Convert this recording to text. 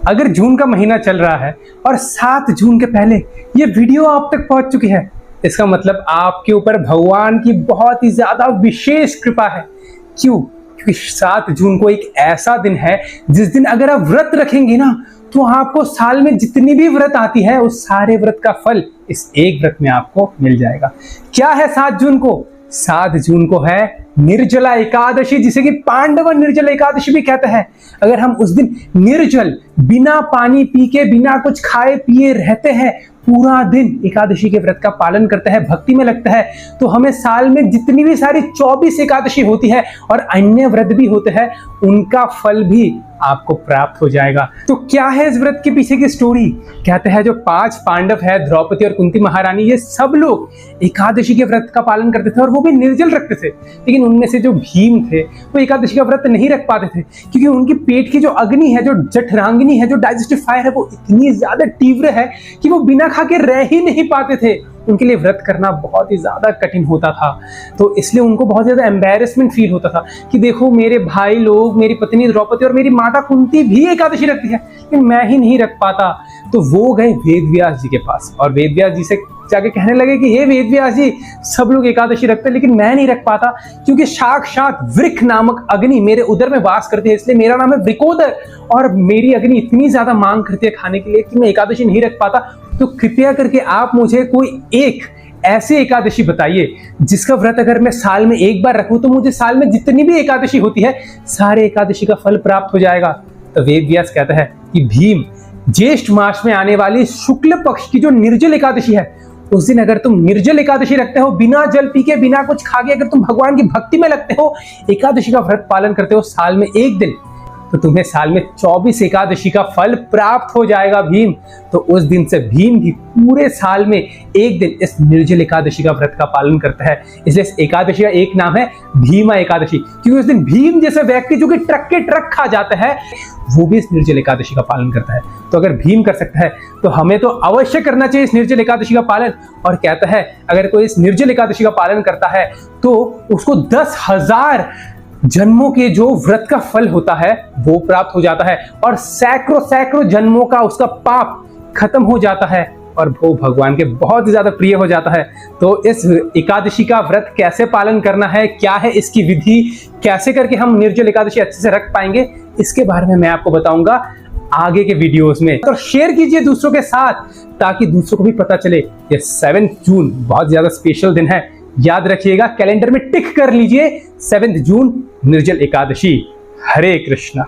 अगर जून का महीना चल रहा है और 7 जून के पहले ये वीडियो आप तक पहुंच चुकी है, इसका मतलब आपके ऊपर भगवान की बहुत ही ज्यादा विशेष कृपा है। क्यों? क्योंकि 7 जून को एक ऐसा दिन है जिस दिन अगर आप व्रत रखेंगे ना, तो आपको साल में जितनी भी व्रत आती है उस सारे व्रत का फल इस एक व्रत में आपको मिल जाएगा। क्या है 7 जून को? 7 जून को है निर्जला एकादशी, जिसे कि पांडव निर्जल एकादशी भी कहते हैं। अगर हम उस दिन निर्जल, बिना पानी पी के, बिना कुछ खाए पिए रहते हैं, पूरा दिन एकादशी के व्रत का पालन करते हैं, भक्ति में लगता है, तो हमें साल में जितनी भी सारी 24 एकादशी होती है और अन्य व्रत भी होते हैं, उनका फल भी आपको प्राप्त हो जाएगा। तो क्या है इस व्रत के पीछे की स्टोरी? कहते हैं जो 5 पांडव है, द्रौपदी और कुंती महारानी, ये सब लोग एकादशी के व्रत का पालन करते थे और वो भी निर्जल रखते थे। लेकिन उनमें से जो भीम थे वो एकादशी का व्रत नहीं रख पाते थे, क्योंकि उनकी पेट की जो अग्नि है, जो जठरांगिनी है, जो डाइजेस्टिव फायर है, वो इतनी ज्यादा तीव्र है कि वो बिना खा के रह ही नहीं पाते थे। उनके लिए व्रत करना बहुत ही ज्यादा कठिन होता था। तो इसलिए उनको बहुत ज्यादा एम्बैरेसमेंट फील होता था कि देखो मेरे भाई लोग, मेरी पत्नी द्रौपदी और मेरी माता कुंती भी एकादशी रखती है, लेकिन मैं ही नहीं रख पाता। तो वो गए वेदव्यास जी के पास और वेदव्यास जी से जाके कहने लगे कि हे वेदव्यास जी, सब लोग एकादशी रखते हैं लेकिन मैं नहीं रख पाता, क्योंकि साक्षात वृक्ष नामक अग्नि मेरे उदर में वास करती है, इसलिए मेरा नाम है वृकोदर और मेरी अग्नि इतनी ज्यादा मांग करती है खाने के लिए कि मैं एकादशी नहीं रख पाता। तो कृपया करके आप मुझे कोई एक ऐसी एकादशी बताइए जिसका व्रत अगर मैं साल में एक बार रखूं तो मुझे साल में जितनी भी एकादशी होती है सारे एकादशी का फल प्राप्त हो जाएगा। तो वेदव्यास कहता है कि भीम, ज्येष्ठ मास में आने वाली शुक्ल पक्ष की जो निर्जल एकादशी है, उस दिन अगर तुम निर्जल एकादशी रखते हो, बिना जल पी के, बिना कुछ खा के, अगर तुम भगवान की भक्ति में लगते हो, एकादशी का व्रत पालन करते हो साल में एक दिन, तो तुम्हें साल में 24 एकादशी का फल प्राप्त हो जाएगा भीम। तो उस दिन से भीम भी पूरे साल में एक दिन इस निर्जल एकादशी का व्रत का पालन करता है। इसलिए इस एकादशी का एक नाम है भीमा एकादशी, क्योंकि उस दिन भीम जैसे व्यक्ति जो कि ट्रक के ट्रक खा जाता है, वो भी इस निर्जल एकादशी का पालन करता है। तो अगर भीम कर सकता है तो हमें तो अवश्य करना चाहिए इस निर्जल एकादशी का पालन। और कहता है अगर कोई इस निर्जल एकादशी का पालन करता है तो उसको 10,000 जन्मों के जो व्रत का फल होता है वो प्राप्त हो जाता है और सैकड़ों सैकड़ों जन्मों का उसका पाप खत्म हो जाता है और वो भगवान के बहुत ही ज्यादा प्रिय हो जाता है। तो इस एकादशी का व्रत कैसे पालन करना है, क्या है इसकी विधि, कैसे करके हम निर्जल एकादशी अच्छे से रख पाएंगे, इसके बारे में मैं आपको बताऊंगा आगे के वीडियोस में। तो शेयर कीजिए दूसरों के साथ ताकि दूसरों को भी पता चले ये 7 जून बहुत ज्यादा स्पेशल दिन है। याद रखिएगा, कैलेंडर में टिक कर लीजिए 7 जून निर्जल एकादशी। हरे कृष्णा।